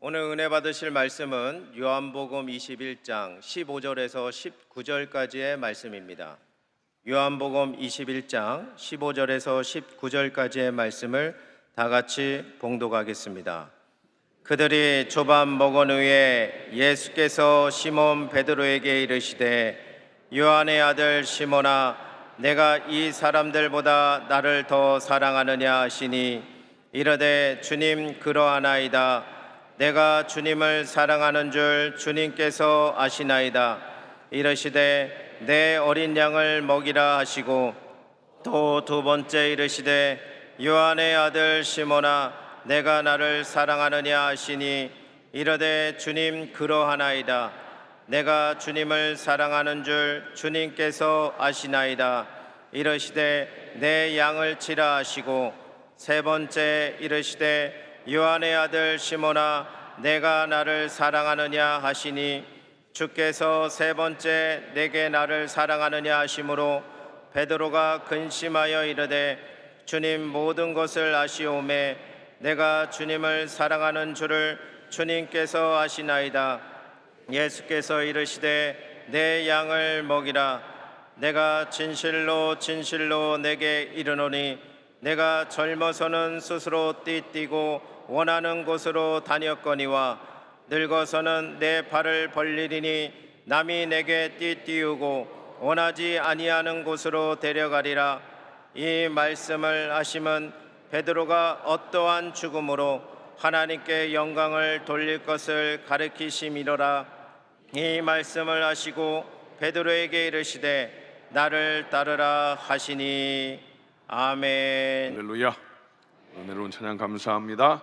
오늘 은혜 받으실 말씀은 요한복음 21장 15절에서 19절까지의 말씀입니다. 요한복음 21장 15절에서 19절까지의 말씀을 다 같이 봉독하겠습니다. 그들이 조반 먹은 후에 예수께서 시몬 베드로에게 이르시되 요한의 아들 시몬아 내가 이 사람들보다 나를 더 사랑하느냐 하시니 이르되 주님 그러하나이다. 내가 주님을 사랑하는 줄 주님께서 아시나이다. 이르시되 내 어린 양을 먹이라 하시고 또 두 번째 이르시되 요한의 아들 시몬아 내가 나를 사랑하느냐 하시니 이르되 주님 그러하나이다. 내가 주님을 사랑하는 줄 주님께서 아시나이다. 이르시되 내 양을 치라 하시고 세 번째 이르시되 요한의 아들 시몬아 내가 나를 사랑하느냐 하시니 주께서 세 번째 내게 나를 사랑하느냐 하심으로 베드로가 근심하여 이르되 주님 모든 것을 아시오매 내가 주님을 사랑하는 줄을 주님께서 아시나이다. 예수께서 이르시되 내 양을 먹이라. 내가 진실로 진실로 내게 이르노니 내가 젊어서는 스스로 띠뛰고 원하는 곳으로 다녔거니와 늙어서는 내 발을 벌리리니 남이 내게 띠띠우고 원하지 아니하는 곳으로 데려가리라. 이 말씀을 하심은 베드로가 어떠한 죽음으로 하나님께 영광을 돌릴 것을 가르치심이로라. 이 말씀을 하시고 베드로에게 이르시되 나를 따르라 하시니 아멘. 할렐루야. 은혜로운 찬양 감사합니다.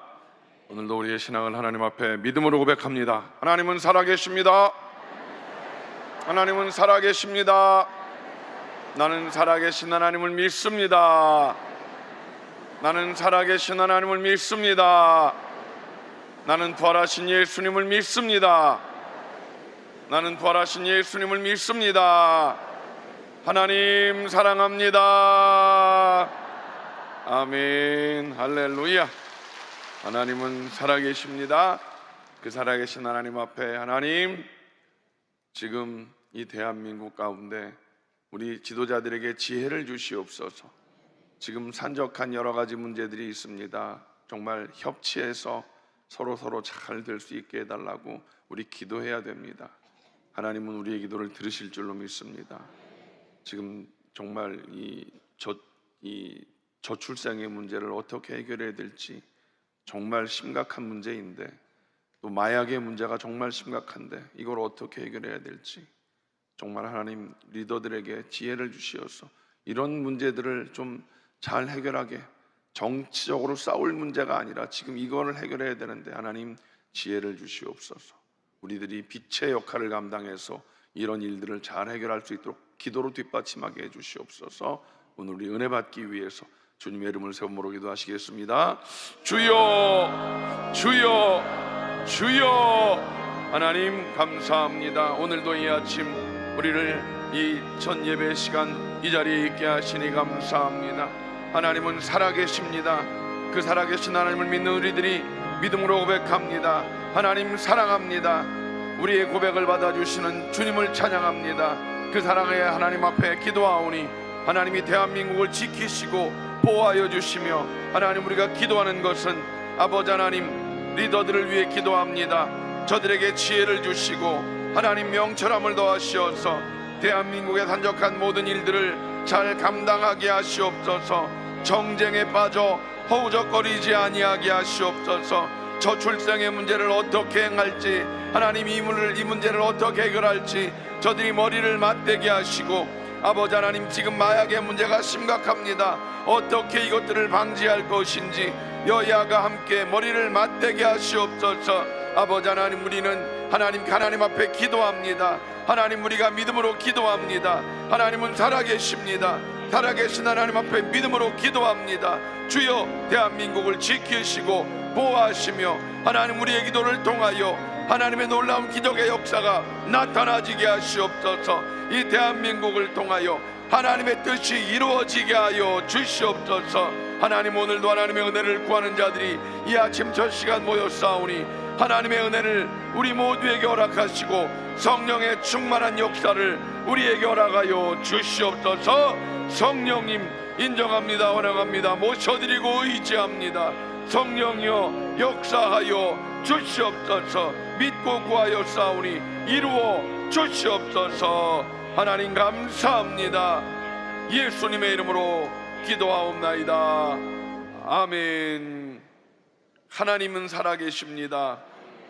오늘도 우리의 신앙을 하나님 앞에 믿음으로 고백합니다. 하나님은 살아계십니다. 하나님은 살아계십니다. 나는 살아계신 하나님을 믿습니다. 나는 살아계신 하나님을 믿습니다. 나는 부활하신 예수님을 믿습니다. 나는 부활하신 예수님을 믿습니다. 하나님 사랑합니다. 아멘. 할렐루야. 하나님은 살아계십니다. 그 살아계신 하나님 앞에 하나님, 지금 이 대한민국 가운데 우리 지도자들에게 지혜를 주시옵소서. 지금 산적한 여러 가지 문제들이 있습니다. 정말 협치해서 서로 잘 될 수 있게 해달라고 우리 기도해야 됩니다. 하나님은 우리의 기도를 들으실 줄로 믿습니다. 지금 정말 이 저출생의 문제를 어떻게 해결해야 될지 정말 심각한 문제인데, 또 마약의 문제가 정말 심각한데 이걸 어떻게 해결해야 될지 정말 하나님 리더들에게 지혜를 주시어서 이런 문제들을 좀 잘 해결하게, 정치적으로 싸울 문제가 아니라 지금 이거를 해결해야 되는데 하나님 지혜를 주시옵소서. 우리들이 빛의 역할을 감당해서 이런 일들을 잘 해결할 수 있도록 기도로 뒷받침하게 해주시옵소서. 오늘 우리 은혜 받기 위해서 주님의 이름을 세우므로 기도하시겠습니다. 주여 주여 주여. 하나님 감사합니다. 오늘도 이 아침 우리를 이 첫 예배 시간 이 자리에 있게 하시니 감사합니다. 하나님은 살아계십니다. 그 살아계신 하나님을 믿는 우리들이 믿음으로 고백합니다. 하나님 사랑합니다. 우리의 고백을 받아주시는 주님을 찬양합니다. 그 사랑의 하나님 앞에 기도하오니 하나님이 대한민국을 지키시고 보호하여 주시며, 하나님 우리가 기도하는 것은 아버지 하나님 리더들을 위해 기도합니다. 저들에게 지혜를 주시고 하나님 명철함을 더하시어서 대한민국의 산적한 모든 일들을 잘 감당하게 하시옵소서. 정쟁에 빠져 허우적거리지 아니하게 하시옵소서. 저출생의 문제를 어떻게 행할지, 하나님 이 문제를 어떻게 해결할지 저들이 머리를 맞대게 하시고, 아버지 하나님 지금 마약의 문제가 심각합니다. 어떻게 이것들을 방지할 것인지 여야가 함께 머리를 맞대게 하시옵소서. 아버지 하나님 우리는 하나님 앞에 기도합니다. 하나님 우리가 믿음으로 기도합니다. 하나님은 살아계십니다. 살아계신 하나님 앞에 믿음으로 기도합니다. 주여 대한민국을 지키시고 보호하시며 하나님 우리의 기도를 통하여 하나님의 놀라운 기적의 역사가 나타나지게 하시옵소서. 이 대한민국을 통하여 하나님의 뜻이 이루어지게 하여 주시옵소서. 하나님 오늘도 하나님의 은혜를 구하는 자들이 이 아침 저 시간 모였사오니 하나님의 은혜를 우리 모두에게 허락하시고 성령의 충만한 역사를 우리에게 허락하여 주시옵소서. 성령님 인정합니다. 환영합니다. 모셔드리고 의지합니다. 성령이여 역사하여 주시옵소서. 믿고 구하여 싸우니 이루어 주시옵소서. 하나님 감사합니다. 예수님의 이름으로 기도하옵나이다. 아멘. 하나님은 살아계십니다.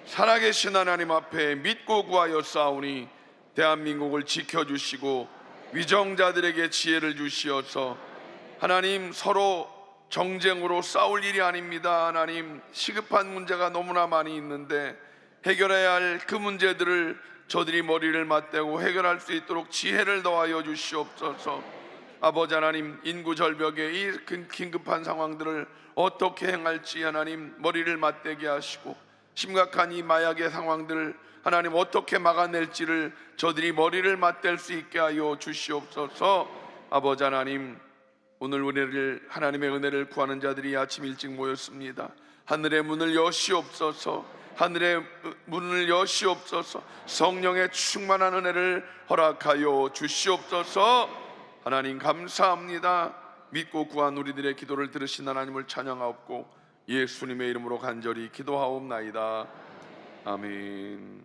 살아계신 하나님 앞에 믿고 구하여 싸우니 대한민국을 지켜주시고 위정자들에게 지혜를 주시어서 하나님 서로 정쟁으로 싸울 일이 아닙니다. 하나님 시급한 문제가 너무나 많이 있는데 해결해야 할 그 문제들을 저들이 머리를 맞대고 해결할 수 있도록 지혜를 더하여 주시옵소서. 아버지 하나님, 인구 절벽의 이 긴급한 상황들을 어떻게 행할지 하나님 머리를 맞대게 하시고, 심각한 이 마약의 상황들을 하나님 어떻게 막아낼지를 저들이 머리를 맞댈 수 있게 하여 주시옵소서. 아버지 하나님, 오늘 우리를 하나님의 은혜를 구하는 자들이 아침 일찍 모였습니다. 하늘의 문을 여시옵소서. 하늘의 문을 여시옵소서. 성령의 충만한 은혜를 허락하여 주시옵소서. 하나님 감사합니다. 믿고 구한 우리들의 기도를 들으신 하나님을 찬양하옵고 예수님의 이름으로 간절히 기도하옵나이다. 아멘.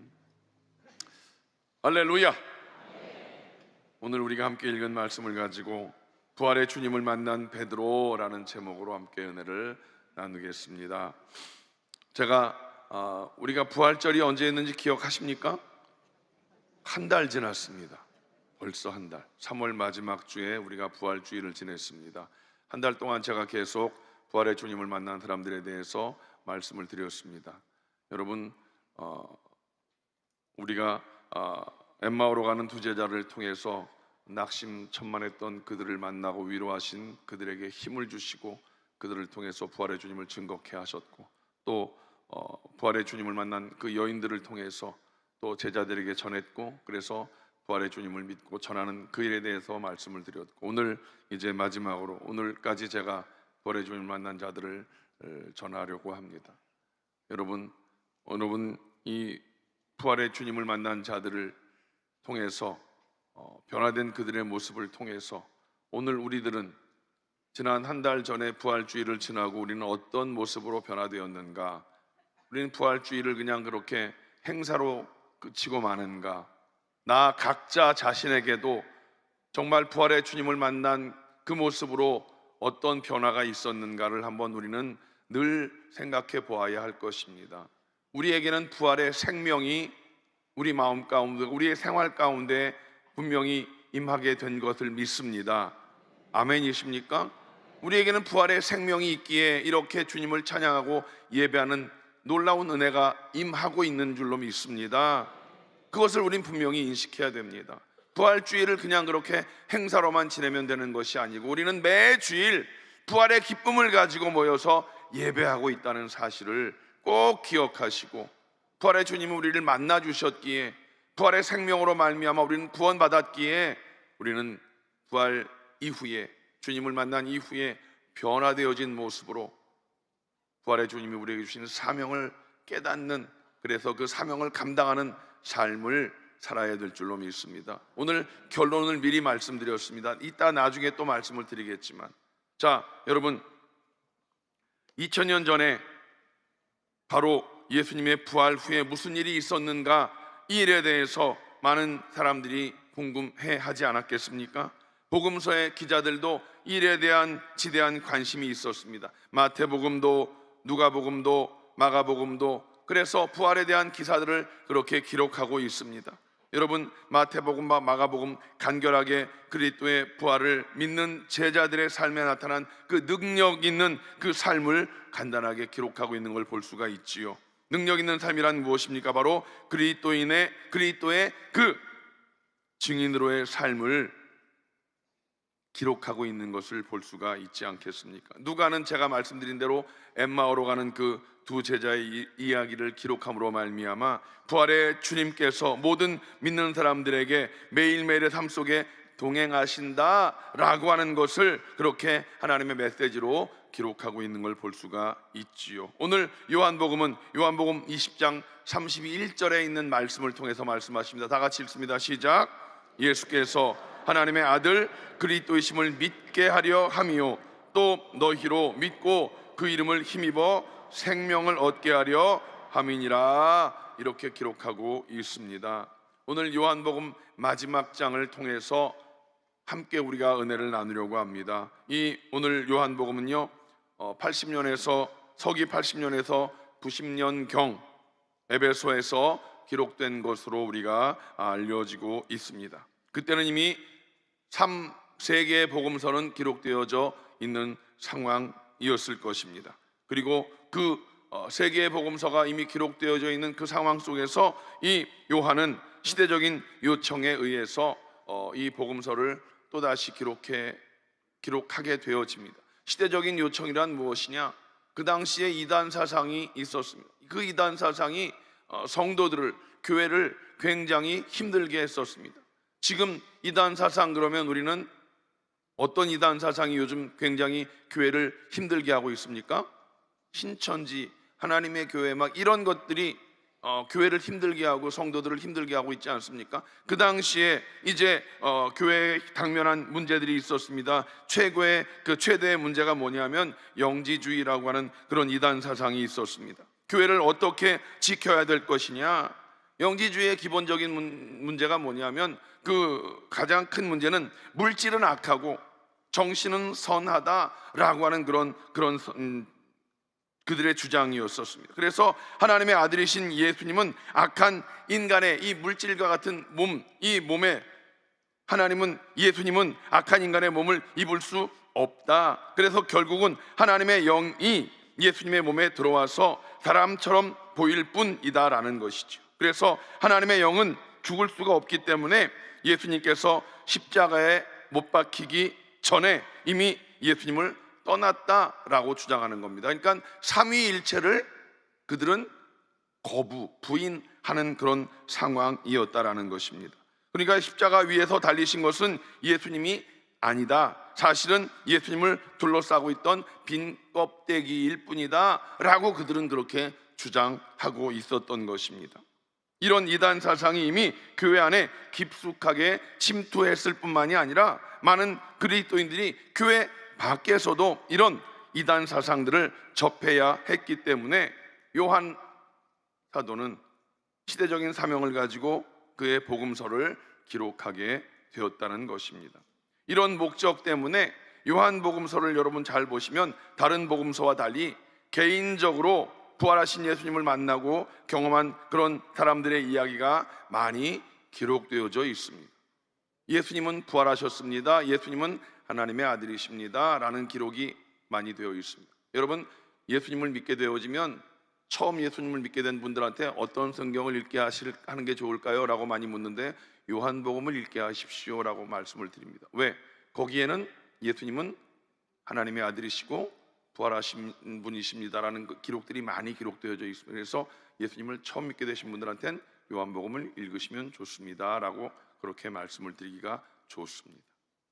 할렐루야. 오늘 우리가 함께 읽은 말씀을 가지고 부활의 주님을 만난 베드로라는 제목으로 함께 은혜를 나누겠습니다. 제가 우리가 부활절이 언제 있는지 기억하십니까? 한 달 지났습니다. 벌써 한 달. 3월 마지막 주에 우리가 부활주일을 지냈습니다. 한 달 동안 제가 계속 부활의 주님을 만난 사람들에 대해서 말씀을 드렸습니다. 여러분, 우리가 엠마오로 가는 두 제자를 통해서 낙심천만했던 그들을 만나고 위로하신 그들에게 힘을 주시고 그들을 통해서 부활의 주님을 증거케 하셨고, 또 부활의 주님을 만난 그 여인들을 통해서 또 제자들에게 전했고, 그래서 부활의 주님을 믿고 전하는 그 일에 대해서 말씀을 드렸고, 오늘 이제 마지막으로 오늘까지 제가 부활의 주님을 만난 자들을 전하려고 합니다. 여러분 이 부활의 주님을 만난 자들을 통해서 변화된 그들의 모습을 통해서 오늘 우리들은 지난 한 달 전에 부활주의를 지나고 우리는 어떤 모습으로 변화되었는가? 우리는 부활주의를 그냥 그렇게 행사로 그치고 마는가? 나 각자 자신에게도 정말 부활의 주님을 만난 그 모습으로 어떤 변화가 있었는가를 한번 우리는 늘 생각해 보아야 할 것입니다. 우리에게는 부활의 생명이 우리 마음 가운데, 우리의 생활 가운데 분명히 임하게 된 것을 믿습니다. 아멘이십니까? 우리에게는 부활의 생명이 있기에 이렇게 주님을 찬양하고 예배하는 놀라운 은혜가 임하고 있는 줄로 믿습니다. 그것을 우린 분명히 인식해야 됩니다. 부활주일을 그냥 그렇게 행사로만 지내면 되는 것이 아니고 우리는 매주일 부활의 기쁨을 가지고 모여서 예배하고 있다는 사실을 꼭 기억하시고, 부활의 주님이 우리를 만나 주셨기에 부활의 생명으로 말미암아 우리는 구원받았기에 우리는 부활 이후에, 주님을 만난 이후에 변화되어진 모습으로 부활의 주님이 우리에게 주시는 사명을 깨닫는, 그래서 그 사명을 감당하는 삶을 살아야 될 줄로 믿습니다. 오늘 결론을 미리 말씀드렸습니다. 이따 나중에 또 말씀을 드리겠지만, 자 여러분, 2000년 전에 바로 예수님의 부활 후에 무슨 일이 있었는가, 이 일에 대해서 많은 사람들이 궁금해 하지 않았겠습니까? 복음서의 기자들도 이 일에 대한 지대한 관심이 있었습니다. 마태복음도 누가복음도 마가복음도 그래서 부활에 대한 기사들을 그렇게 기록하고 있습니다. 여러분, 마태복음과 마가복음 간결하게 그리스도의 부활을 믿는 제자들의 삶에 나타난 그 능력 있는 그 삶을 간단하게 기록하고 있는 걸 볼 수가 있지요. 능력 있는 삶이란 무엇입니까? 바로 그리스도의 그 증인으로의 삶을 기록하고 있는 것을 볼 수가 있지 않겠습니까? 누가는 제가 말씀드린 대로 엠마오로 가는 그 두 제자의 이야기를 기록함으로 말미암아 부활의 주님께서 모든 믿는 사람들에게 매일매일의 삶 속에 동행하신다라고 하는 것을 그렇게 하나님의 메시지로 기록하고 있는 걸 볼 수가 있지요. 오늘 요한복음은 요한복음 20장 31절에 있는 말씀을 통해서 말씀하십니다. 다 같이 읽습니다. 시작. 예수께서 하나님의 아들 그리스도이심을 믿게 하려 함이요 또 너희로 믿고 그 이름을 힘입어 생명을 얻게 하려 함이니라, 이렇게 기록하고 있습니다. 오늘 요한복음 마지막 장을 통해서 함께 우리가 은혜를 나누려고 합니다. 이 오늘 요한복음은요 80년에서 서기 80년에서 90년경 에베소에서 기록된 것으로 우리가 알려지고 있습니다. 그때는 이미 3개의 복음서는 기록되어져 있는 상황이었을 것입니다. 그리고 그 3개의 복음서가 이미 기록되어져 있는 그 상황 속에서 이 요한은 시대적인 요청에 의해서 이 복음서를 또다시 기록하게 되어집니다. 시대적인 요청이란 무엇이냐? 그 당시에 이단 사상이 있었습니다. 그 이단 사상이 성도들을, 교회를 굉장히 힘들게 했었습니다. 지금 이단 사상 그러면 우리는 어떤 이단 사상이 요즘 굉장히 교회를 힘들게 하고 있습니까? 신천지, 하나님의 교회 막 이런 것들이 교회를 힘들게 하고 성도들을 힘들게 하고 있지 않습니까? 그 당시에 이제 교회에 당면한 문제들이 있었습니다. 최대의 문제가 뭐냐면 영지주의라고 하는 그런 이단 사상이 있었습니다. 교회를 어떻게 지켜야 될 것이냐? 영지주의의 기본적인 문제가 뭐냐면 그 가장 큰 문제는 물질은 악하고 정신은 선하다라고 하는 그런 그들의 주장이었었습니다. 그래서 하나님의 아들이신 예수님은 악한 인간의 이 물질과 같은 몸, 이 몸에 예수님은 악한 인간의 몸을 입을 수 없다. 그래서 결국은 하나님의 영이 예수님의 몸에 들어와서 사람처럼 보일 뿐이다라는 것이죠. 그래서 하나님의 영은 죽을 수가 없기 때문에 예수님께서 십자가에 못 박히기 전에 이미 예수님을 떠났다라고 주장하는 겁니다. 그러니까 삼위일체를 그들은 부인하는 그런 상황이었다라는 것입니다. 그러니까 십자가 위에서 달리신 것은 예수님이 아니다, 사실은 예수님을 둘러싸고 있던 빈 껍데기일 뿐이다 라고 그들은 그렇게 주장하고 있었던 것입니다. 이런 이단 사상이 이미 교회 안에 깊숙하게 침투했을 뿐만이 아니라 많은 그리스도인들이 교회 밖에서도 이런 이단 사상들을 접해야 했기 때문에 요한 사도는 시대적인 사명을 가지고 그의 복음서를 기록하게 되었다는 것입니다. 이런 목적 때문에 요한 복음서를 여러분 잘 보시면 다른 복음서와 달리 개인적으로 부활하신 예수님을 만나고 경험한 그런 사람들의 이야기가 많이 기록되어져 있습니다. 예수님은 부활하셨습니다, 예수님은 하나님의 아들이십니다 라는 기록이 많이 되어 있습니다. 여러분, 예수님을 믿게 되어지면 처음 예수님을 믿게 된 분들한테 어떤 성경을 읽게 하는 게 좋을까요? 라고 많이 묻는데 요한복음을 읽게 하십시오 라고 말씀을 드립니다. 왜? 거기에는 예수님은 하나님의 아들이시고 부활하신 분이십니다라는 기록들이 많이 기록되어져 있습니다. 그래서 예수님을 처음 믿게 되신 분들한테는 요한복음을 읽으시면 좋습니다 라고 그렇게 말씀을 드리기가 좋습니다.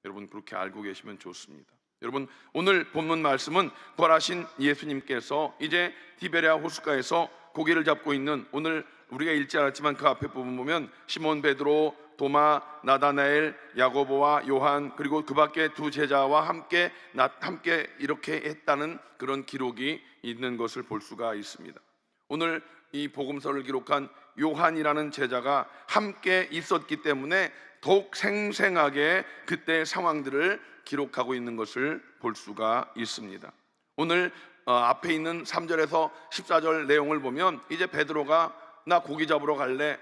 여러분, 그렇게 알고 계시면 좋습니다. 여러분, 오늘 본문 말씀은 부활하신 예수님께서 이제 디베랴 호숫가에서 고기를 잡고 있는, 오늘 우리가 읽지 않았지만 그 앞에 부분 보면 시몬 베드로, 도마, 나다나엘, 야고보와 요한, 그리고 그 밖에 두 제자와 함께 이렇게 했다는 그런 기록이 있는 것을 볼 수가 있습니다. 오늘 이 복음서를 기록한 요한이라는 제자가 함께 있었기 때문에 더욱 생생하게 그때의 상황들을 기록하고 있는 것을 볼 수가 있습니다. 오늘 앞에 있는 3절에서 14절 내용을 보면 이제 베드로가 나 고기 잡으러 갈래,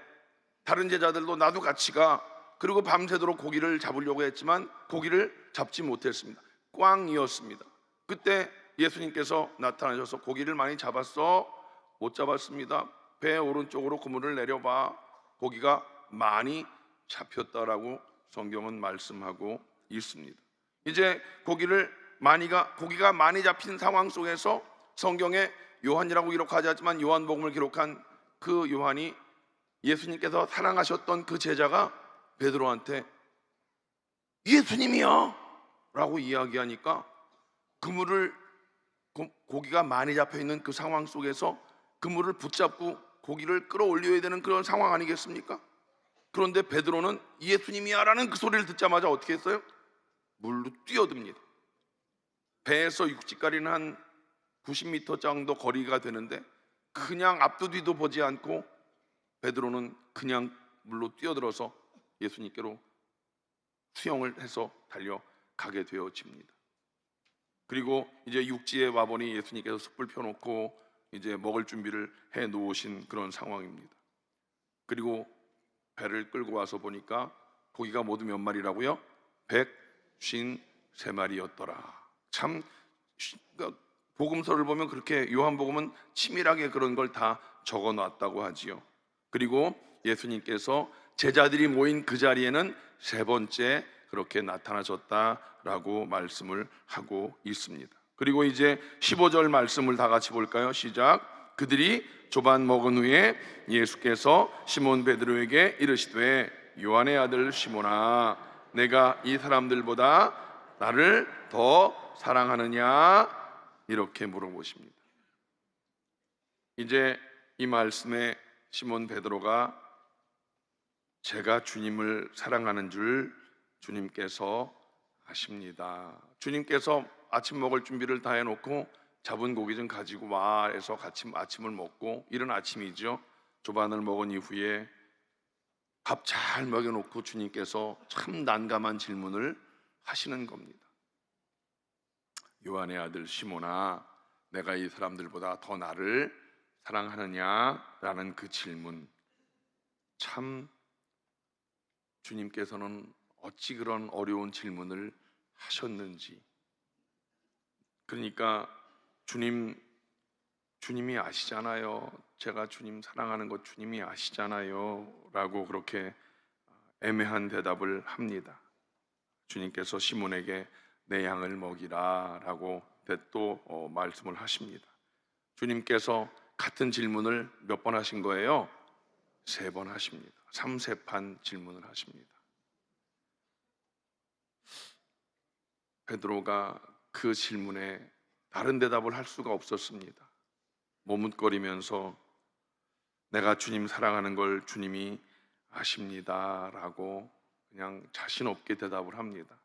다른 제자들도 나도 같이 가, 그리고 밤새도록 고기를 잡으려고 했지만 고기를 잡지 못했습니다. 꽝이었습니다. 그때 예수님께서 나타나셔서 고기를 많이 잡았어? 못 잡았습니다. 배 오른쪽으로 그물을 내려봐. 고기가 많이 잡혔다라고 성경은 말씀하고 있습니다. 이제 고기가 많이 잡힌 상황 속에서 성경에 요한이라고 기록하지 않지만 요한복음을 기록한 그 요한이 예수님께서 사랑하셨던 그 제자가 베드로한테 예수님이야 라고 이야기하니까 그물을, 고기가 많이 잡혀있는 그 상황 속에서 그물을 붙잡고 고기를 끌어올려야 되는 그런 상황 아니겠습니까? 그런데 베드로는 예수님이야 라는 그 소리를 듣자마자 어떻게 했어요? 물로 뛰어듭니다. 배에서 육지까지는 한 90m 정도 거리가 되는데 그냥 앞도 뒤도 보지 않고 베드로는 그냥 물로 뛰어들어서 예수님께로 수영을 해서 달려가게 되어집니다. 그리고 이제 육지에 와보니 예수님께서 숯불 펴놓고 이제 먹을 준비를 해 놓으신 그런 상황입니다. 그리고 배를 끌고 와서 보니까 고기가 모두 몇 마리라고요? 153마리였더라. 참, 그러니까 복음서를 보면 그렇게 요한복음은 치밀하게 그런 걸 다 적어놨다고 하지요. 그리고 예수님께서 제자들이 모인 그 자리에는 세 번째 그렇게 나타나셨다라고 말씀을 하고 있습니다. 그리고 이제 15절 말씀을 다 같이 볼까요? 시작. 그들이 조반 먹은 후에 예수께서 시몬 베드로에게 이르시되 요한의 아들 시몬아, 내가 이 사람들보다 나를 더 사랑하느냐? 이렇게 물어보십니다. 이제 이 말씀에 시몬 베드로가 제가 주님을 사랑하는 줄 주님께서 아십니다. 주님께서 아침 먹을 준비를 다 해놓고 잡은 고기 좀 가지고 와 해서 같이 아침을 먹고, 이른 아침이죠. 조반을 먹은 이후에 밥 잘 먹여놓고 주님께서 참 난감한 질문을 하시는 겁니다. 요한의 아들 시몬아, 내가 이 사람들보다 더 나를 사랑하느냐라는 그 질문, 참 주님께서는 어찌 그런 어려운 질문을 하셨는지. 그러니까 주님이 아시잖아요. 제가 주님 사랑하는 것 주님이 아시잖아요 라고 그렇게 애매한 대답을 합니다. 주님께서 시몬에게 내 양을 먹이라 라고 또 말씀을 하십니다. 주님께서 같은 질문을 몇 번 하신 거예요? 3번 하십니다. 3세판 질문을 하십니다. 베드로가 그 질문에 다른 대답을 할 수가 없었습니다. 머뭇거리면서 내가 주님 사랑하는 걸 주님이 아십니다 라고 그냥 자신 없게 대답을 합니다.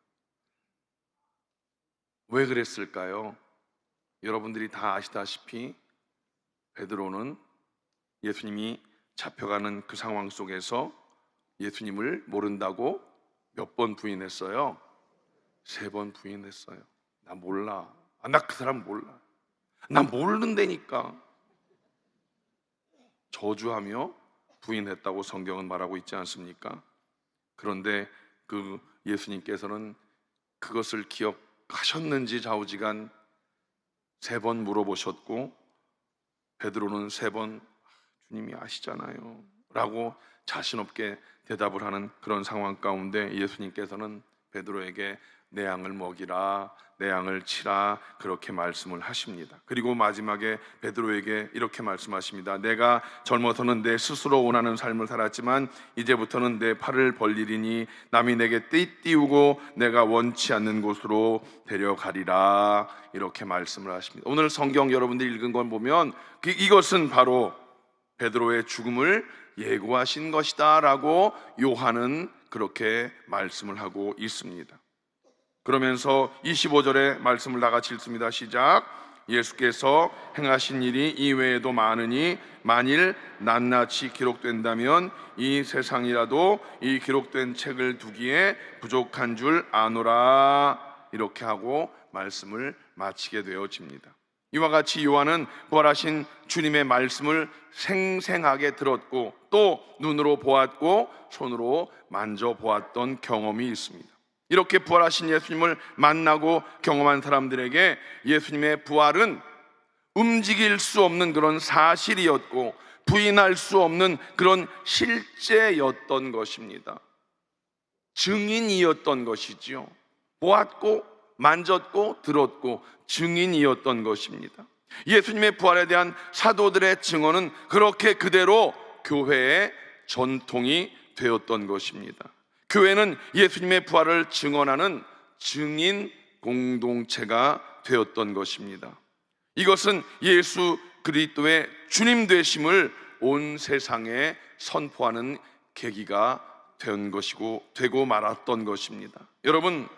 왜 그랬을까요? 여러분들이 다 아시다시피 베드로는 예수님이 잡혀가는 그 상황 속에서 예수님을 모른다고 몇 번 부인했어요? 3번 부인했어요. 나 몰라. 나 그 사람 몰라. 나 모르는다니까. 저주하며 부인했다고 성경은 말하고 있지 않습니까? 그런데 그 예수님께서는 그것을 기억하셨는지 좌우지간 3번 물어보셨고, 베드로는 3번 주님이 아시잖아요 라고 자신 없게 대답을 하는 그런 상황 가운데 예수님께서는 베드로에게 내 양을 먹이라, 내 양을 치라 그렇게 말씀을 하십니다. 그리고 마지막에 베드로에게 이렇게 말씀하십니다. 내가 젊어서는 내 스스로 원하는 삶을 살았지만 이제부터는 내 팔을 벌리리니 남이 내게 띠띠우고 내가 원치 않는 곳으로 데려가리라 이렇게 말씀을 하십니다. 오늘 성경 여러분들이 읽은 걸 보면 이것은 바로 베드로의 죽음을 예고하신 것이다 라고 요한은 그렇게 말씀을 하고 있습니다. 그러면서 25절의 말씀을 다 같이 읽습니다. 시작. 예수께서 행하신 일이 이외에도 많으니 만일 낱낱이 기록된다면 이 세상이라도 이 기록된 책을 두기에 부족한 줄 아노라 이렇게 하고 말씀을 마치게 되어집니다. 이와 같이 요한은 부활하신 주님의 말씀을 생생하게 들었고 또 눈으로 보았고 손으로 만져보았던 경험이 있습니다. 이렇게 부활하신 예수님을 만나고 경험한 사람들에게 예수님의 부활은 움직일 수 없는 그런 사실이었고 부인할 수 없는 그런 실제였던 것입니다. 증인이었던 것이지요. 보았고 만졌고 들었고 증인이었던 것입니다. 예수님의 부활에 대한 사도들의 증언은 그렇게 그대로 교회의 전통이 되었던 것입니다. 교회는 예수님의 부활을 증언하는 증인 공동체가 되었던 것입니다. 이것은 예수 그리스도의 주님 되심을 온 세상에 선포하는 계기가 된 것이고 되고 말았던 것입니다. 여러분,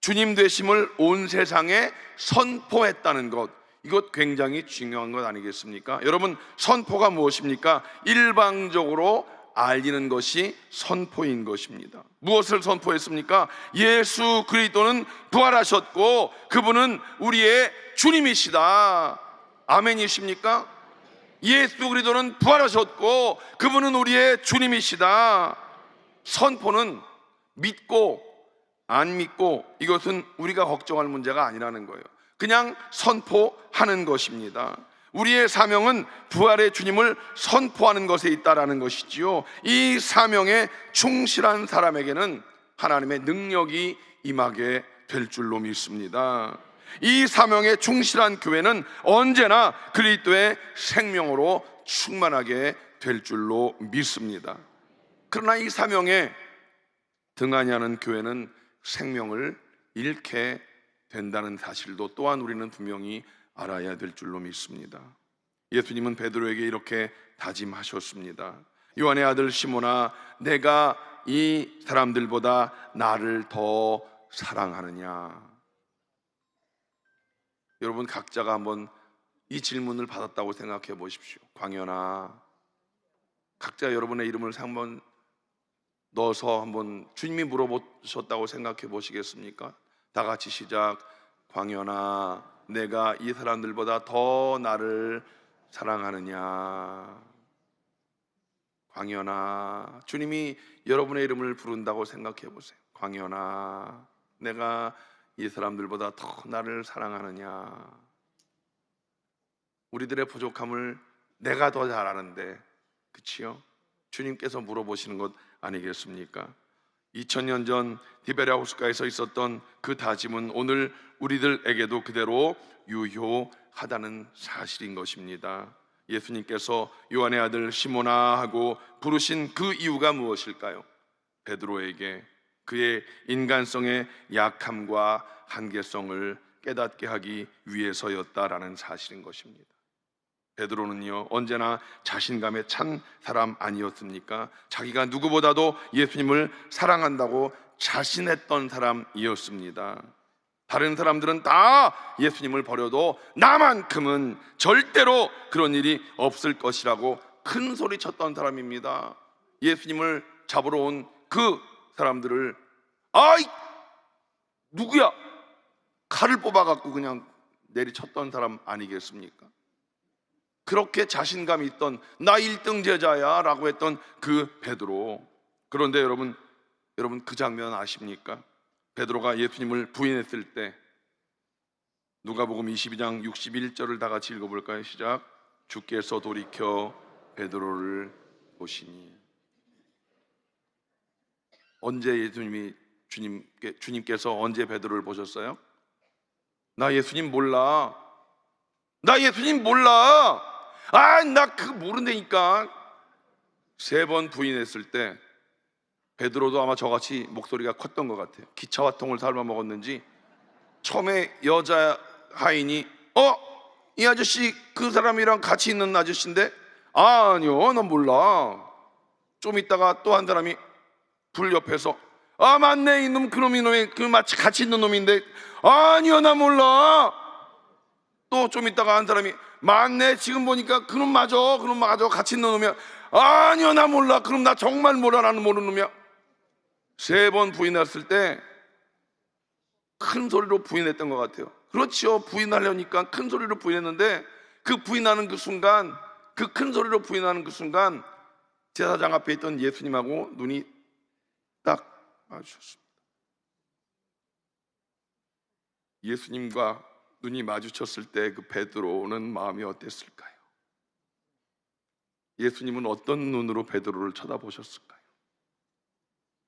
주님 되심을 온 세상에 선포했다는 것, 이것 굉장히 중요한 것 아니겠습니까? 여러분, 선포가 무엇입니까? 일방적으로 알리는 것이 선포인 것입니다. 무엇을 선포했습니까? 예수 그리스도는 부활하셨고 그분은 우리의 주님이시다. 아멘이십니까? 예수 그리스도는 부활하셨고 그분은 우리의 주님이시다. 선포는 믿고 안 믿고 이것은 우리가 걱정할 문제가 아니라는 거예요. 그냥 선포하는 것입니다. 우리의 사명은 부활의 주님을 선포하는 것에 있다라는 것이지요. 이 사명에 충실한 사람에게는 하나님의 능력이 임하게 될 줄로 믿습니다. 이 사명에 충실한 교회는 언제나 그리스도의 생명으로 충만하게 될 줄로 믿습니다. 그러나 이 사명에 등하지 않은 교회는 생명을 잃게 된다는 사실도 또한 우리는 분명히 알아야 될 줄로 믿습니다. 예수님은 베드로에게 이렇게 다짐하셨습니다. 요한의 아들 시몬아, 내가 이 사람들보다 나를 더 사랑하느냐? 여러분, 각자가 한번 이 질문을 받았다고 생각해 보십시오. 광현아, 각자 여러분의 이름을 한번 넣어서 한번 주님이 물어보셨다고 생각해 보시겠습니까? 다 같이 시작. 광현아, 내가 이 사람들보다 더 나를 사랑하느냐? 광현아, 주님이 여러분의 이름을 부른다고 생각해 보세요. 광현아, 내가 이 사람들보다 더 나를 사랑하느냐? 우리들의 부족함을 내가 더 잘 아는데, 그치요? 주님께서 물어보시는 것 아니겠습니까? 2000년 전 디베랴호스가에서 있었던 그 다짐은 오늘 우리들에게도 그대로 유효하다는 사실인 것입니다. 예수님께서 요한의 아들 시몬아 하고 부르신 그 이유가 무엇일까요? 베드로에게 그의 인간성의 약함과 한계성을 깨닫게 하기 위해서였다라는 사실인 것입니다. 베드로는요, 언제나 자신감에 찬 사람 아니었습니까? 자기가 누구보다도 예수님을 사랑한다고 자신했던 사람이었습니다. 다른 사람들은 다 예수님을 버려도 나만큼은 절대로 그런 일이 없을 것이라고 큰 소리 쳤던 사람입니다. 예수님을 잡으러 온 그 사람들을 아이 누구야? 칼을 뽑아갖고 그냥 내리쳤던 사람 아니겠습니까? 그렇게 자신감이 있던 나 1등 제자야 라고 했던 그 베드로. 그런데 여러분 그 장면 아십니까? 베드로가 예수님을 부인했을 때 누가복음 22장 61절을 다 같이 읽어볼까요? 시작. 주께서 돌이켜 베드로를 보시니. 언제 주님께서 언제 베드로를 보셨어요? 나 예수님 몰라. 나 예수님 몰라. 나 그거 모른다니까. 3번 부인했을 때 베드로도 아마 저같이 목소리가 컸던 것 같아요. 기차와 통을 삶아 먹었는지 처음에 여자 하인이 이 아저씨 그 사람이랑 같이 있는 아저씨인데 아니요 난 몰라. 좀 있다가 또 한 사람이 불 옆에서 맞네 이놈 그놈이 그 마치 같이 있는 놈인데 아니요 나 몰라. 또 좀 있다가 한 사람이 맞네 지금 보니까 그놈 맞아 같이 있는 놈이야. 아니요 나 몰라. 그럼 나 정말 몰라. 나는 모르는 놈이야. 3번 부인했을 때 큰 소리로 부인했던 것 같아요. 그렇죠. 부인하려니까 큰 소리로 부인했는데 그 부인하는 그 순간, 그 큰 소리로 부인하는 그 순간 제사장 앞에 있던 예수님하고 눈이 딱 마주쳤습니다. 예수님과 눈이 마주쳤을 때 그 베드로는 마음이 어땠을까요? 예수님은 어떤 눈으로 베드로를 쳐다보셨을까요?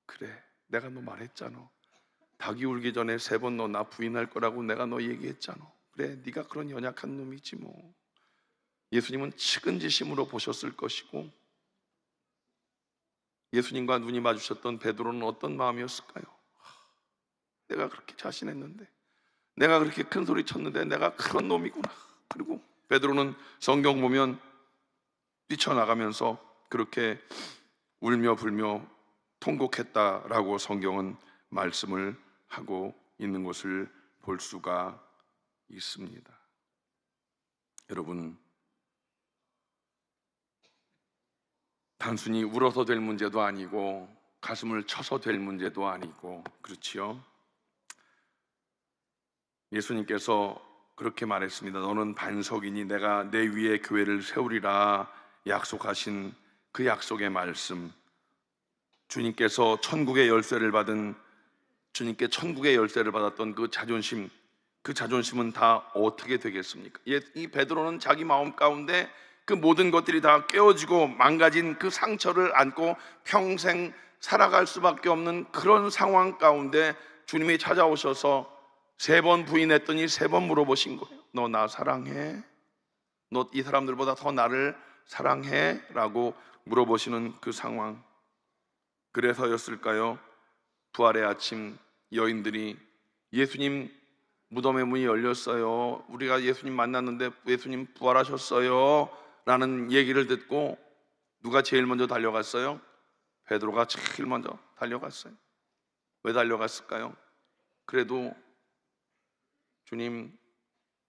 그래, 내가 너 말했잖아. 닭이 울기 전에 3번 너 나 부인할 거라고 내가 너 얘기했잖아. 그래, 네가 그런 연약한 놈이지 뭐. 예수님은 측은지심으로 보셨을 것이고 예수님과 눈이 마주쳤던 베드로는 어떤 마음이었을까요? 내가 그렇게 자신했는데, 내가 그렇게 큰 소리 쳤는데 내가 그런 놈이구나. 그리고 베드로는 성경 보면 뛰쳐나가면서 그렇게 울며 불며 통곡했다라고 성경은 말씀을 하고 있는 것을 볼 수가 있습니다. 여러분, 단순히 울어서 될 문제도 아니고 가슴을 쳐서 될 문제도 아니고, 그렇지요? 예수님께서 그렇게 말했습니다. 너는 반석이니 내가 내 위에 교회를 세우리라 약속하신 그 약속의 말씀, 주님께서 천국의 열쇠를 받은, 주님께 천국의 열쇠를 받았던 그 자존심은 다 어떻게 되겠습니까? 이 베드로는 자기 마음 가운데 그 모든 것들이 다 깨어지고 망가진 그 상처를 안고 평생 살아갈 수밖에 없는 그런 상황 가운데 주님이 찾아오셔서 3번 부인했더니 3번 물어보신 거예요. 너 나 사랑해? 너 이 사람들보다 더 나를 사랑해? 라고 물어보시는 그 상황, 그래서였을까요? 부활의 아침 여인들이 예수님 무덤의 문이 열렸어요, 우리가 예수님 만났는데 예수님 부활하셨어요 라는 얘기를 듣고 누가 제일 먼저 달려갔어요? 베드로가 제일 먼저 달려갔어요. 왜 달려갔을까요? 그래도 주님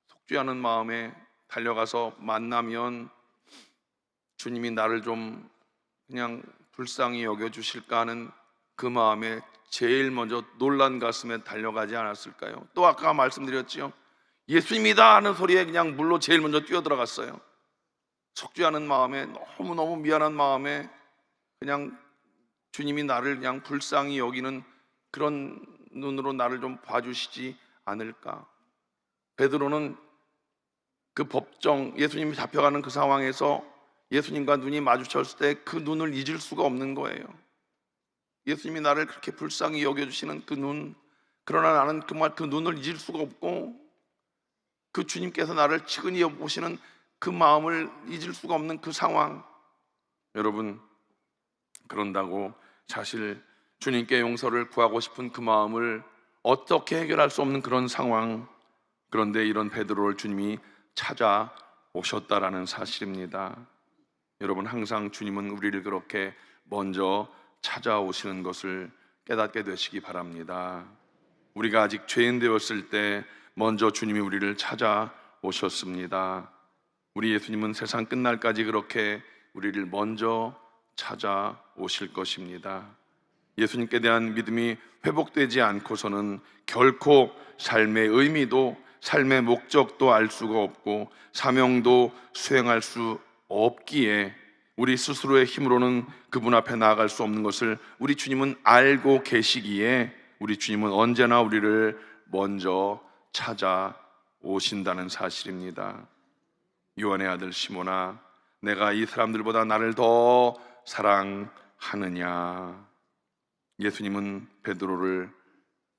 속죄하는 마음에 달려가서 만나면 주님이 나를 좀 그냥 불쌍히 여겨주실까 하는 그 마음에 제일 먼저 놀란 가슴에 달려가지 않았을까요? 또 아까 말씀드렸지요, 예수님이다 하는 소리에 그냥 물로 제일 먼저 뛰어들어갔어요. 속죄하는 마음에, 너무너무 미안한 마음에 그냥 주님이 나를 그냥 불쌍히 여기는 그런 눈으로 나를 좀 봐주시지 않을까. 베드로는 그 법정, 예수님이 잡혀가는 그 상황에서 예수님과 눈이 마주쳤을 때 그 눈을 잊을 수가 없는 거예요. 예수님이 나를 그렇게 불쌍히 여겨주시는 그 눈, 그러나 나는 그 눈을 잊을 수가 없고 그 주님께서 나를 측은히 여보시는 그 마음을 잊을 수가 없는 그 상황. 여러분, 그런다고 사실 주님께 용서를 구하고 싶은 그 마음을 어떻게 해결할 수 없는 그런 상황, 그런데 이런 베드로를 주님이 찾아오셨다라는 사실입니다. 여러분, 항상 주님은 우리를 그렇게 먼저 찾아오시는 것을 깨닫게 되시기 바랍니다. 우리가 아직 죄인 되었을 때 먼저 주님이 우리를 찾아오셨습니다. 우리 예수님은 세상 끝날까지 그렇게 우리를 먼저 찾아오실 것입니다. 예수님께 대한 믿음이 회복되지 않고서는 결코 삶의 의미도, 삶의 목적도 알 수가 없고 사명도 수행할 수 없기에 우리 스스로의 힘으로는 그분 앞에 나아갈 수 없는 것을 우리 주님은 알고 계시기에 우리 주님은 언제나 우리를 먼저 찾아오신다는 사실입니다. 요한의 아들 시몬아, 내가 이 사람들보다 나를 더 사랑하느냐. 예수님은 베드로를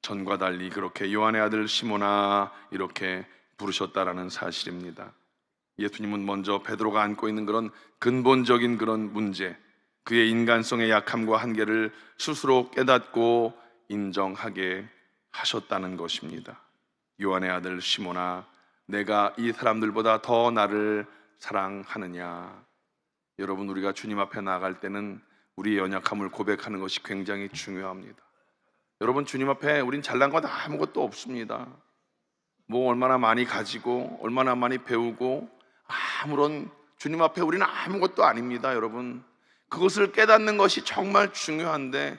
전과 달리 그렇게 요한의 아들 시몬아 이렇게 부르셨다라는 사실입니다. 예수님은 먼저 베드로가 안고 있는 그런 근본적인 그런 문제, 그의 인간성의 약함과 한계를 스스로 깨닫고 인정하게 하셨다는 것입니다. 요한의 아들 시몬아, 내가 이 사람들보다 더 나를 사랑하느냐. 여러분, 우리가 주님 앞에 나아갈 때는 우리의 연약함을 고백하는 것이 굉장히 중요합니다. 여러분, 주님 앞에 우린 잘난 건 아무것도 없습니다. 뭐 얼마나 많이 가지고 얼마나 많이 배우고 아무런, 주님 앞에 우리는 아무것도 아닙니다. 여러분, 그것을 깨닫는 것이 정말 중요한데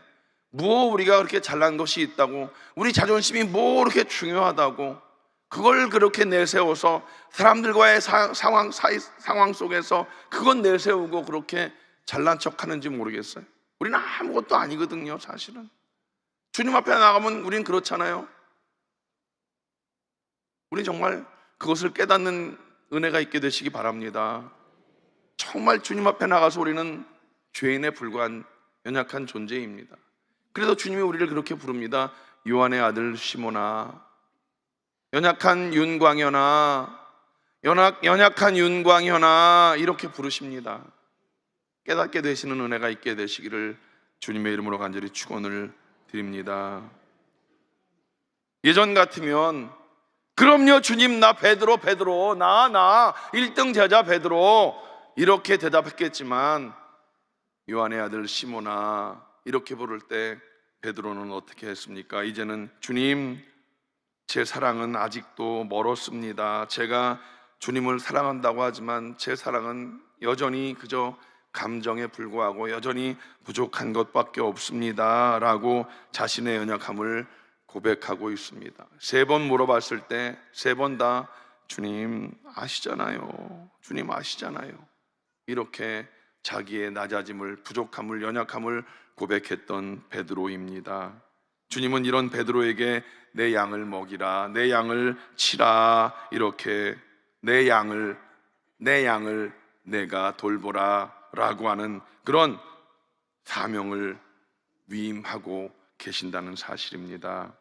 뭐 우리가 그렇게 잘난 것이 있다고, 우리 자존심이 뭐 그렇게 중요하다고 그걸 그렇게 내세워서 사람들과의 상황 속에서 그건 내세우고 그렇게 잘난 척하는지 모르겠어요. 우리는 아무것도 아니거든요. 사실은 주님 앞에 나가면 우린 그렇잖아요. 우리 정말 그것을 깨닫는 은혜가 있게 되시기 바랍니다. 정말 주님 앞에 나가서 우리는 죄인에 불과한 연약한 존재입니다. 그래서 주님이 우리를 그렇게 부릅니다. 요한의 아들 시몬아, 연약한 윤광현아, 연약한 윤광현아 이렇게 부르십니다. 깨닫게 되시는 은혜가 있게 되시기를 주님의 이름으로 간절히 축원을 드립니다. 예전 같으면 그럼요 주님, 나 베드로 나 1등 제자 베드로 이렇게 대답했겠지만, 요한의 아들 시몬아 이렇게 부를 때 베드로는 어떻게 했습니까? 이제는 주님, 제 사랑은 아직도 멀었습니다. 제가 주님을 사랑한다고 하지만 제 사랑은 여전히 그저 감정에 불과하고 여전히 부족한 것밖에 없습니다 라고 자신의 연약함을 고백하고 있습니다. 3번 물어봤을 때 3번 다 주님 아시잖아요, 주님 아시잖아요, 이렇게 자기의 낮아짐을, 부족함을, 연약함을 고백했던 베드로입니다. 주님은 이런 베드로에게 내 양을 먹이라, 내 양을 치라, 이렇게 내 양을 내가 돌보라 라고 하는 그런 사명을 위임하고 계신다는 사실입니다.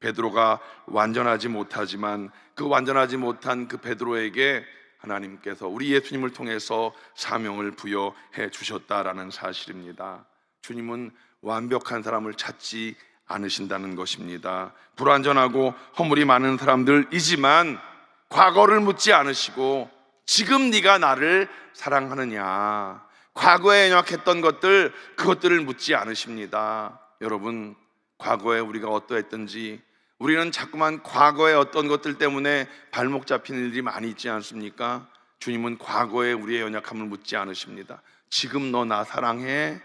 베드로가 완전하지 못하지만 그 완전하지 못한 그 베드로에게 하나님께서 우리 예수님을 통해서 사명을 부여해 주셨다라는 사실입니다. 주님은 완벽한 사람을 찾지 않으신다는 것입니다. 불완전하고 허물이 많은 사람들이지만 과거를 묻지 않으시고 지금 네가 나를 사랑하느냐, 과거에 연약했던 것들, 그것들을 묻지 않으십니다. 여러분, 과거에 우리가 어떠했던지, 우리는 자꾸만 과거의 어떤 것들 때문에 발목 잡히는 일이 많이 있지 않습니까? 주님은 과거에 우리의 연약함을 묻지 않으십니다. 지금 너 나 사랑해?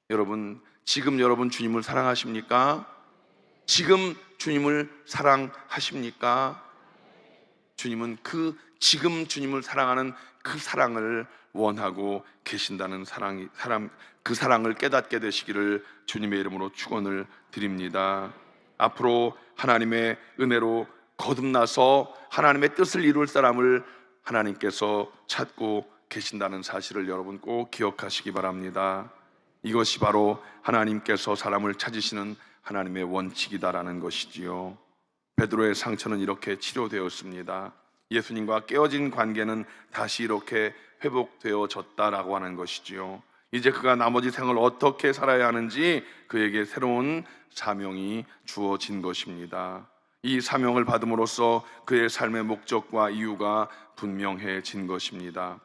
여러분, 지금 여러분 주님을 사랑하십니까? 지금 주님을 사랑하십니까? 주님은 지금 주님을 사랑하는 그 사랑을 원하고 계신다는 그 사랑을 깨닫게 되시기를 주님의 이름으로 축원을 드립니다. 앞으로 하나님의 은혜로 거듭나서 하나님의 뜻을 이룰 사람을 하나님께서 찾고 계신다는 사실을 여러분 꼭 기억하시기 바랍니다. 이것이 바로 하나님께서 사람을 찾으시는 하나님의 원칙이다라는 것이지요. 베드로의 상처는 이렇게 치료되었습니다. 예수님과 깨어진 관계는 다시 이렇게 회복되어졌다라고 하는 것이지요. 이제 그가 나머지 생을 어떻게 살아야 하는지 그에게 새로운 사명이 주어진 것입니다. 이 사명을 받음으로써 그의 삶의 목적과 이유가 분명해진 것입니다.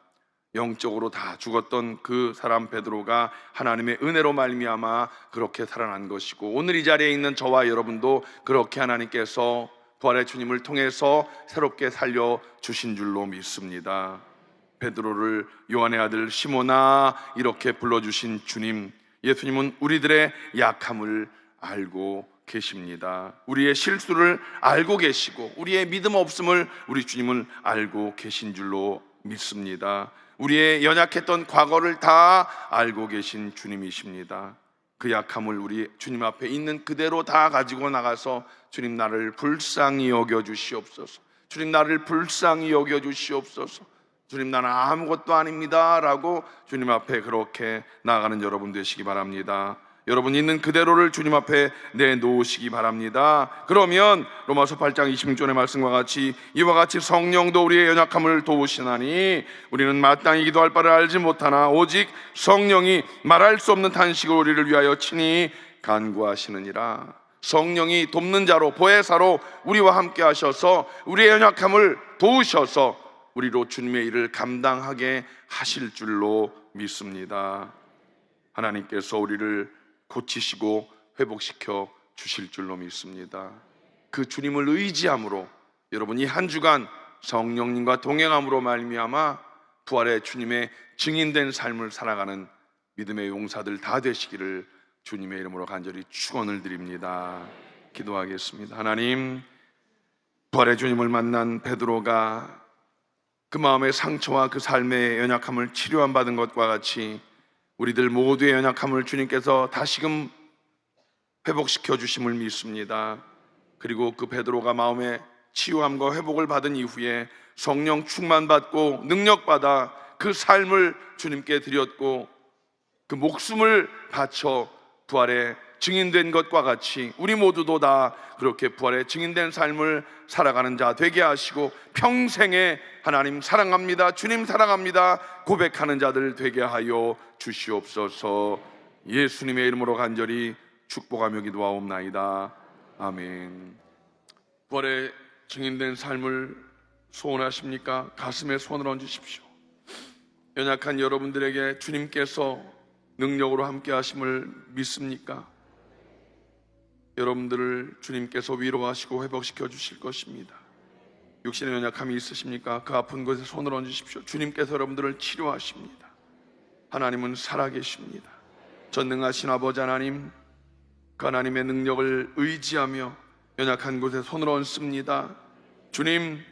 영적으로 다 죽었던 그 사람 베드로가 하나님의 은혜로 말미암아 그렇게 살아난 것이고, 오늘 이 자리에 있는 저와 여러분도 그렇게 하나님께서 부활의 주님을 통해서 새롭게 살려주신 줄로 믿습니다. 베드로를 요한의 아들 시몬아 이렇게 불러주신 주님, 예수님은 우리들의 약함을 알고 계십니다. 우리의 실수를 알고 계시고 우리의 믿음 없음을 우리 주님은 알고 계신 줄로 믿습니다. 우리의 연약했던 과거를 다 알고 계신 주님이십니다. 그 약함을 우리 주님 앞에 있는 그대로 다 가지고 나가서 주님 나를 불쌍히 여겨주시옵소서, 주님 나를 불쌍히 여겨주시옵소서, 주님 나는 아무것도 아닙니다 라고 주님 앞에 그렇게 나아가는 여러분 되시기 바랍니다. 여러분 있는 그대로를 주님 앞에 내놓으시기 바랍니다. 그러면 로마서 8장 26절의 말씀과 같이 이와 같이 성령도 우리의 연약함을 도우시나니 우리는 마땅히 기도할 바를 알지 못하나 오직 성령이 말할 수 없는 탄식으로 우리를 위하여 친히 간구하시느니라. 성령이 돕는 자로, 보혜사로 우리와 함께 하셔서 우리의 연약함을 도우셔서 우리로 주님의 일을 감당하게 하실 줄로 믿습니다. 하나님께서 우리를 고치시고 회복시켜 주실 줄로 믿습니다. 그 주님을 의지함으로 여러분 이 한 주간 성령님과 동행함으로 말미암아 부활의 주님의 증인된 삶을 살아가는 믿음의 용사들 다 되시기를 주님의 이름으로 간절히 축원을 드립니다. 기도하겠습니다. 하나님, 부활의 주님을 만난 베드로가 그 마음의 상처와 그 삶의 연약함을 치료한 받은 것과 같이 우리들 모두의 연약함을 주님께서 다시금 회복시켜 주심을 믿습니다. 그리고 그 베드로가 마음의 치유함과 회복을 받은 이후에 성령 충만받고 능력받아 그 삶을 주님께 드렸고 그 목숨을 바쳐 부활의 증인된 것과 같이 우리 모두도 다 그렇게 부활의 증인된 삶을 살아가는 자 되게 하시고 평생에 하나님 사랑합니다, 주님 사랑합니다 고백하는 자들 되게 하여 주시옵소서. 예수님의 이름으로 간절히 축복하며 기도하옵나이다. 아멘. 부활의 증인된 삶을 소원하십니까? 가슴에 손을 얹으십시오. 연약한 여러분들에게 주님께서 능력으로 함께 하심을 믿습니까? 여러분들을 주님께서 위로하시고 회복시켜 주실 것입니다. 육신의 연약함이 있으십니까? 그 아픈 곳에 손을 얹으십시오. 주님께서 여러분들을 치료하십니다. 하나님은 살아계십니다. 전능하신 아버지 하나님, 그 하나님의 능력을 의지하며 연약한 곳에 손을 얹습니다. 주님,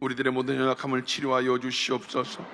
우리들의 모든 연약함을 치료하여 주시옵소서.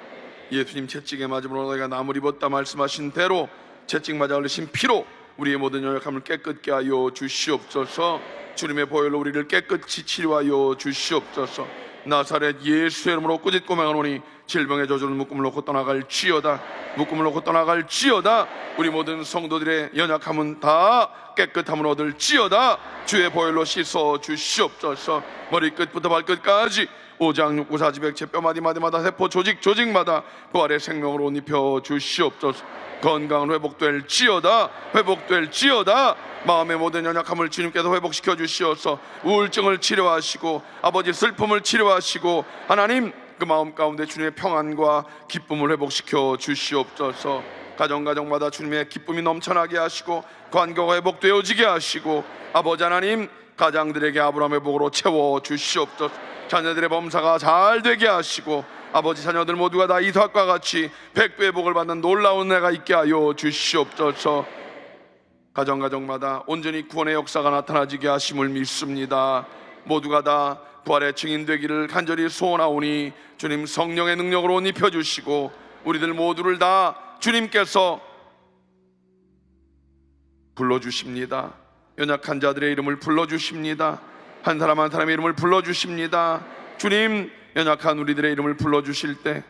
예수님 채찍에 맞음으로 너희가 나무를 입었다 말씀하신 대로 채찍 맞아 흘리신 피로 우리의 모든 연약함을 깨끗게 하여 주시옵소서. 주님의 보혈로 우리를 깨끗이 치료하여 주시옵소서. 나사렛 예수의 이름으로 꾸짖고 맹하노니 질병의 저주를 묶음을 놓고 떠나갈지어다. 묶음을 놓고 떠나갈지어다. 우리 모든 성도들의 연약함은 다 깨끗함을 얻을지어다. 주의 보혈로 씻어 주시옵소서. 머리끝부터 발끝까지 오장 육구 사지 백체 뼈마디 마디마다 세포 조직마다 부활의 생명으로 옷 입혀 주시옵소서. 건강은 회복될지어다. 회복될지어다. 마음의 모든 연약함을 주님께서 회복시켜 주시어서 우울증을 치료하시고 아버지 슬픔을 치료하시고 하나님 그 마음 가운데 주님의 평안과 기쁨을 회복시켜 주시옵소서. 가정마다 주님의 기쁨이 넘쳐나게 하시고 관계가 회복되어지게 하시고 아버지 하나님 가장들에게 아브라함의 복으로 채워 주시옵소서. 자녀들의 범사가 잘 되게 하시고 아버지 자녀들 모두가 다 이삭과 같이 백배의 복을 받는 놀라운 해가 있게 하여 주시옵소서. 가정마다 온전히 구원의 역사가 나타나지게 하심을 믿습니다. 모두가 다 부활의 증인 되기를 간절히 소원하오니 주님 성령의 능력으로 옷 입혀주시고 우리들 모두를 다 주님께서 불러주십니다. 연약한 자들의 이름을 불러주십니다. 한 사람 한 사람의 이름을 불러주십니다. 주님 연약한 우리들의 이름을 불러주실 때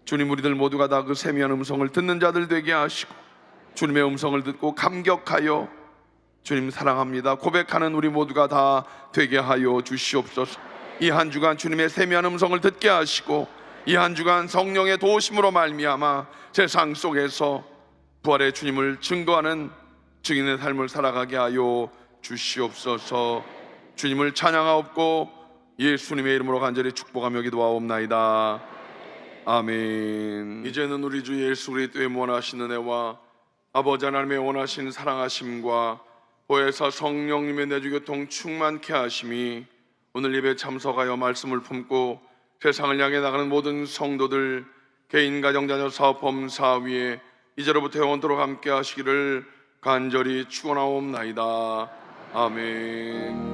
주님 우리들 모두가 다 그 세미한 음성을 듣는 자들 되게 하시고 주님의 음성을 듣고 감격하여 주님 사랑합니다 고백하는 우리 모두가 다 되게 하여 주시옵소서. 이 한 주간 주님의 세미한 음성을 듣게 하시고 이 한 주간 성령의 도우심으로 말미암아 세상 속에서 부활의 주님을 증거하는 증인의 삶을 살아가게 하여 주시옵소서. 주님을 찬양하옵고 예수님의 이름으로 간절히 축복하며 기도하옵나이다. 아멘. 이제는 우리 주 예수 그리스도의 원하시는 은혜와 아버지 하나님의 원하신 사랑하심과 보혜사 성령님의 내주교통 충만케 하심이 오늘 예배 참석하여 말씀을 품고 세상을 향해 나가는 모든 성도들 개인 가정 자녀 사업 범사 위에 이제로부터 영원토록 함께 하시기를 간절히 축원하옵나이다. 아멘.